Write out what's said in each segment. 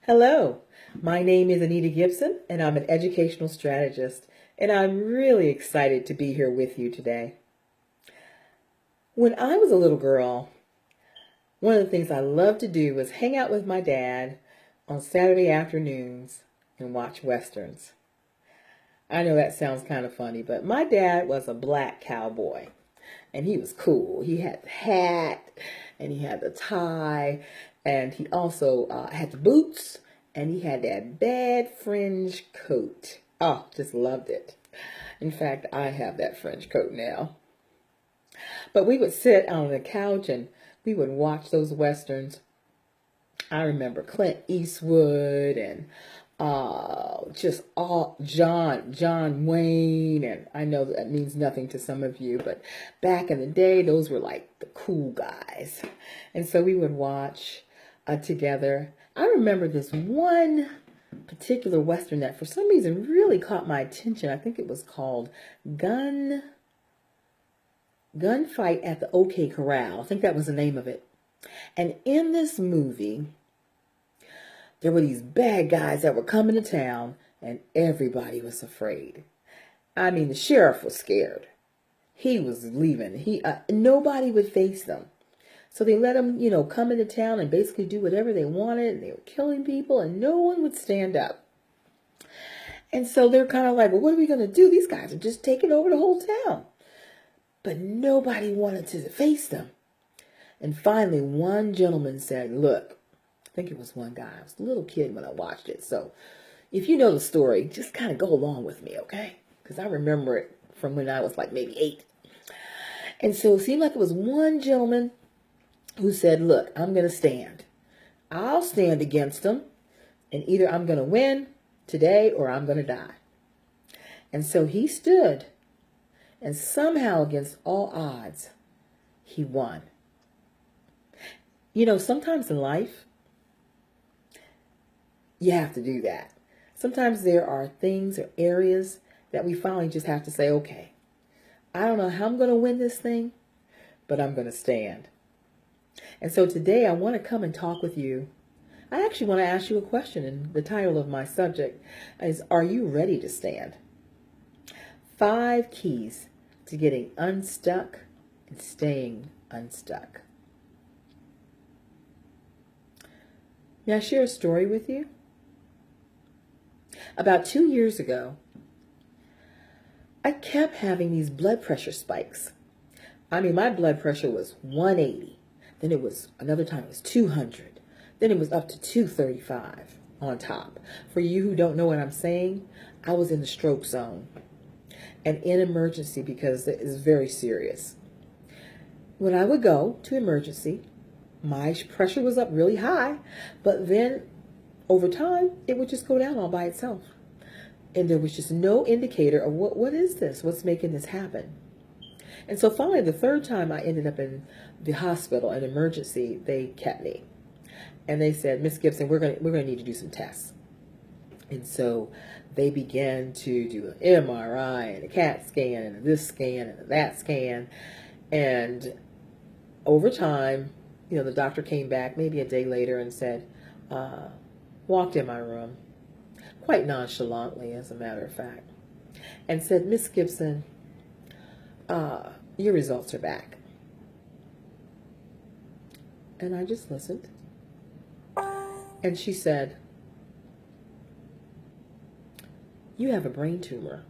Hello, my name is Anita Gibson, and I'm an educational strategist, and I'm really excited to be here with you today. When I was a little girl, one of the things I loved to do was hang out with my dad on Saturday afternoons and watch Westerns. I know that sounds kind of funny, but my dad was a black cowboy, and he was cool. He had the hat, and he had the tie, and he also had the boots, and he had that bad fringe coat. Oh, just loved it. In fact, I have that fringe coat now. But we would sit on the couch and we would watch those Westerns. I remember Clint Eastwood and just all John Wayne, and I know that means nothing to some of you, but back in the day, those were like the cool guys, and so we would watch together. I remember this one particular Western that for some reason really caught my attention. I think it was called Gunfight at the OK Corral. I think that was the name of it. And in this movie, there were these bad guys that were coming to town, and everybody was afraid. I mean, the sheriff was scared. He was leaving. Nobody would face them. So they let them, come into town and basically do whatever they wanted. And they were killing people, and no one would stand up. And so they're kind of like, well, what are we going to do? These guys are just taking over the whole town. But nobody wanted to face them. And finally, one gentleman said, look, I think it was one guy. I was a little kid when I watched it. So if you know the story, just kind of go along with me, okay? Because I remember it from when I was like maybe 8. And so it seemed like it was one gentleman who said, look, I'm going to stand. I'll stand against them. And either I'm going to win today or I'm going to die. And so he stood. And somehow, against all odds, he won. Sometimes in life, you have to do that. Sometimes there are things or areas that we finally just have to say, okay, I don't know how I'm going to win this thing, but I'm going to stand. And so today I want to come and talk with you. I actually want to ask you a question, and the title of my subject is, are you ready to stand? 5 keys to getting unstuck and staying unstuck. May I share a story with you? About 2 years ago, I kept having these blood pressure spikes. I mean, my blood pressure was 180. Then it was, another time it was 200. Then it was up to 235 on top. For you who don't know what I'm saying, I was in the stroke zone and in emergency because it is very serious. When I would go to emergency, my pressure was up really high, but then over time, it would just go down all by itself. And there was just no indicator of what is this? What's making this happen? And so finally, the third time I ended up in the hospital, an emergency, they kept me. And they said, Miss Gibson, we're gonna need to do some tests. And so they began to do an MRI and a CAT scan and a this scan and a that scan. And over time, the doctor came back maybe a day later and said, walked in my room, quite nonchalantly, as a matter of fact, and said, Miss Gibson, your results are back. And I just listened. And she said, you have a brain tumor.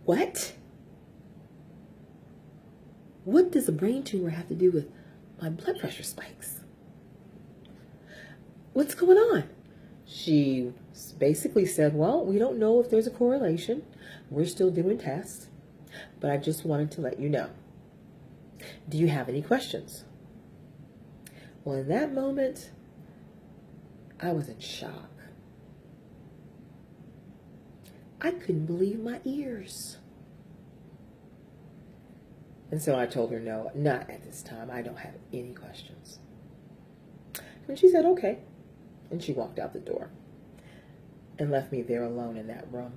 What? What does a brain tumor have to do with my blood pressure spikes? What's going on? She basically said, well, we don't know if there's a correlation. We're still doing tests, but I just wanted to let you know. Do you have any questions? Well, in that moment, I was in shock. I couldn't believe my ears. And so I told her, no, not at this time. I don't have any questions. And she said, okay. And she walked out the door and left me there alone in that room.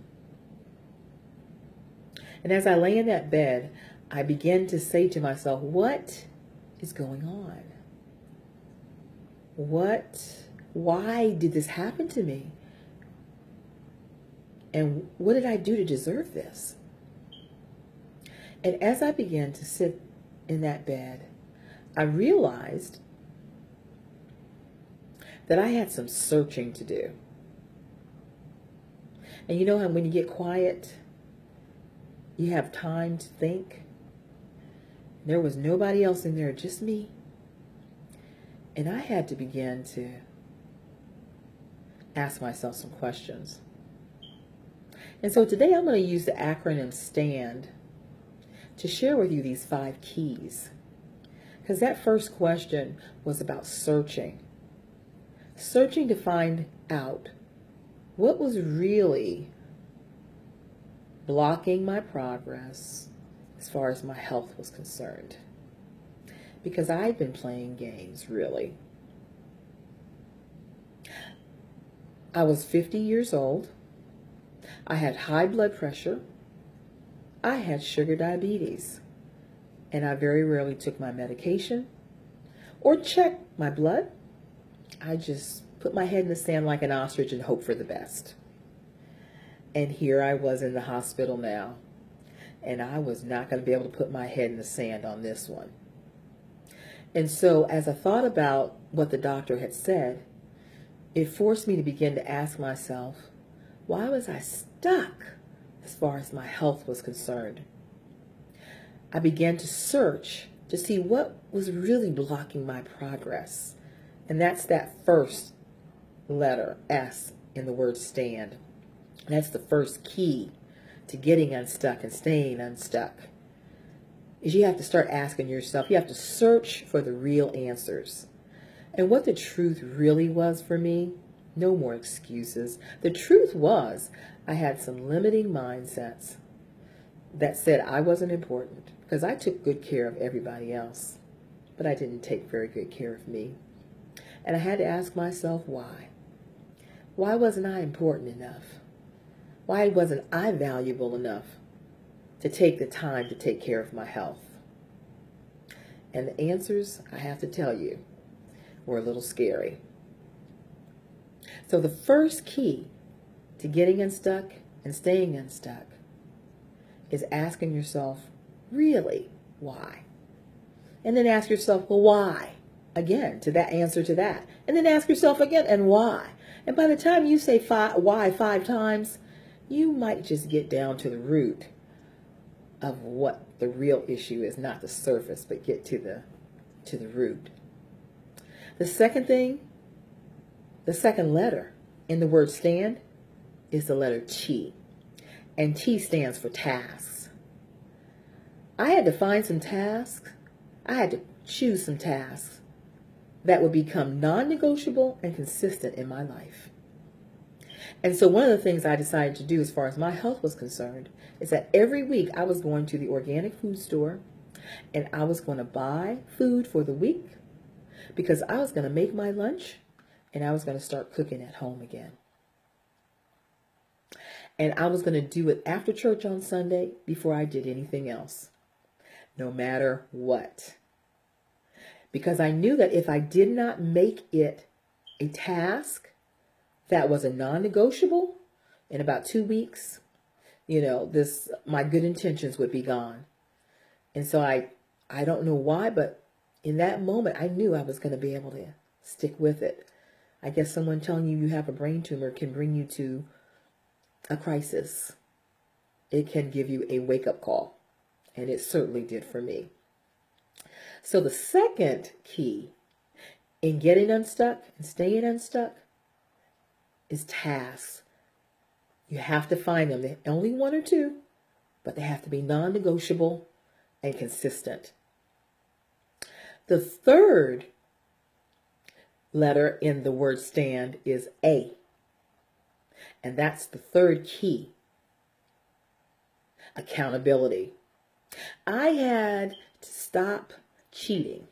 And as I lay in that bed, I began to say to myself, what is going on? Why did this happen to me? And what did I do to deserve this? And as I began to sit in that bed, I realized that I had some searching to do. And you know how when you get quiet, you have time to think? There was nobody else in there, just me. And I had to begin to ask myself some questions. And so today I'm going to use the acronym STAND to share with you these 5 keys. Because that first question was about searching. Searching to find out what was really blocking my progress as far as my health was concerned. Because I'd been playing games, really. I was 50 years old. I had high blood pressure. I had sugar diabetes. And I very rarely took my medication or checked my blood. I just put my head in the sand like an ostrich and hope for the best. And here I was in the hospital now. And I was not going to be able to put my head in the sand on this one. And so as I thought about what the doctor had said, it forced me to begin to ask myself, why was I stuck as far as my health was concerned? I began to search to see what was really blocking my progress. And that's that first letter, S, in the word STAND. That's the first key to getting unstuck and staying unstuck. Is you have to start asking yourself, you have to search for the real answers. And what the truth really was for me, no more excuses. The truth was I had some limiting mindsets that said I wasn't important because I took good care of everybody else, but I didn't take very good care of me. And I had to ask myself why. Why wasn't I important enough? Why wasn't I valuable enough to take the time to take care of my health? And the answers, I have to tell you, were a little scary. So the first key to getting unstuck and staying unstuck is asking yourself, really, why? And then ask yourself, well, why? Again, to that answer to that. And then ask yourself again, and why? And by the time you say why 5 times, you might just get down to the root of what the real issue is, not the surface, but get to the root. The second thing, the second letter in the word stand is the letter T. And T stands for tasks. I had to find some tasks. I had to choose some tasks that would become non-negotiable and consistent in my life. And so one of the things I decided to do as far as my health was concerned is that every week I was going to the organic food store and I was going to buy food for the week because I was going to make my lunch and I was going to start cooking at home again. And I was going to do it after church on Sunday before I did anything else, no matter what. Because I knew that if I did not make it a task that was a non-negotiable, in about 2 weeks, my good intentions would be gone. And so I don't know why, but in that moment, I knew I was going to be able to stick with it. I guess someone telling you have a brain tumor can bring you to a crisis. It can give you a wake-up call, and it certainly did for me. So the second key in getting unstuck and staying unstuck is tasks. You have to find them. They're only 1 or 2, but they have to be non-negotiable and consistent. The third letter in the word stand is A. And that's the third key. Accountability. I had to stop cheating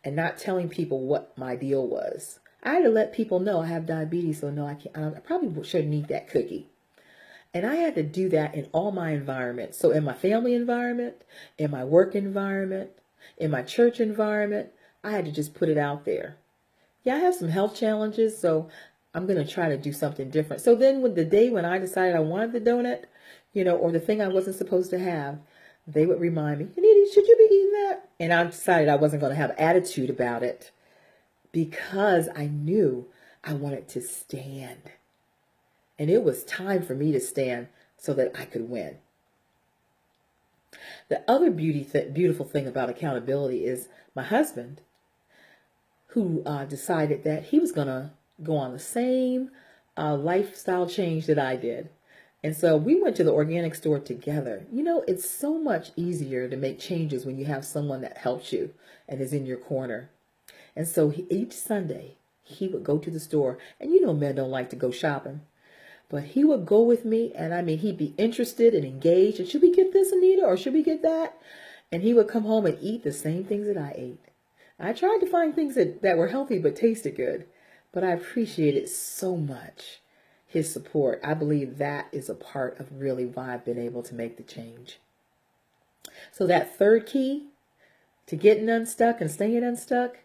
and not telling people what my deal was. I had to let people know I have diabetes, so no, I probably shouldn't eat that cookie. And I had to do that in all my environments. So in my family environment, in my work environment, in my church environment, I had to just put it out there. Yeah, I have some health challenges, so I'm going to try to do something different. So then when the day when I decided I wanted the donut, or the thing I wasn't supposed to have, they would remind me, Anita, should you be eating that? And I decided I wasn't going to have attitude about it because I knew I wanted to stand. And it was time for me to stand so that I could win. The other beautiful thing about accountability is my husband, who decided that he was going to go on the same lifestyle change that I did. And so we went to the organic store together. It's so much easier to make changes when you have someone that helps you and is in your corner. And so each Sunday, he would go to the store. And men don't like to go shopping. But he would go with me, and he'd be interested and engaged. And should we get this, Anita, or should we get that? And he would come home and eat the same things that I ate. I tried to find things that were healthy but tasted good. But I appreciated so much his support. I believe that is a part of really why I've been able to make the change. So that third key to getting unstuck and staying unstuck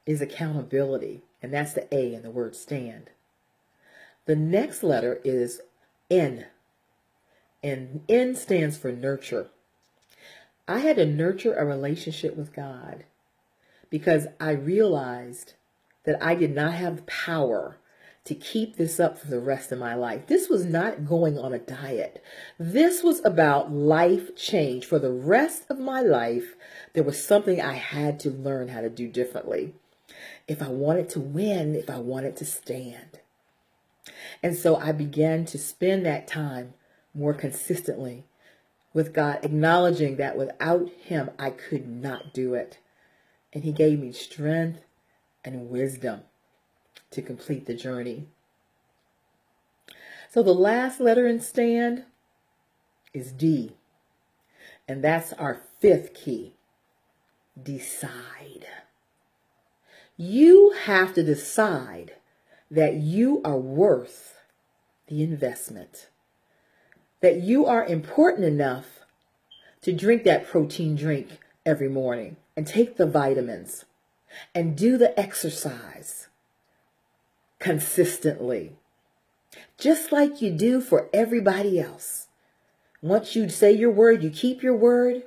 is accountability. And that's the A in the word stand. The next letter is N. And N stands for nurture. I had to nurture a relationship with God because I realized that I did not have the power to keep this up for the rest of my life. This was not going on a diet. This was about life change. For the rest of my life, there was something I had to learn how to do differently. If I wanted to win, if I wanted to stand. And so I began to spend that time more consistently with God, acknowledging that without Him, I could not do it. And He gave me strength and wisdom to complete the journey. So the last letter in stand is D. And that's our fifth key. Decide. You have to decide that you are worth the investment. That you are important enough to drink that protein drink every morning and take the vitamins and do the exercise consistently, just like you do for everybody else. Once you say your word, you keep your word.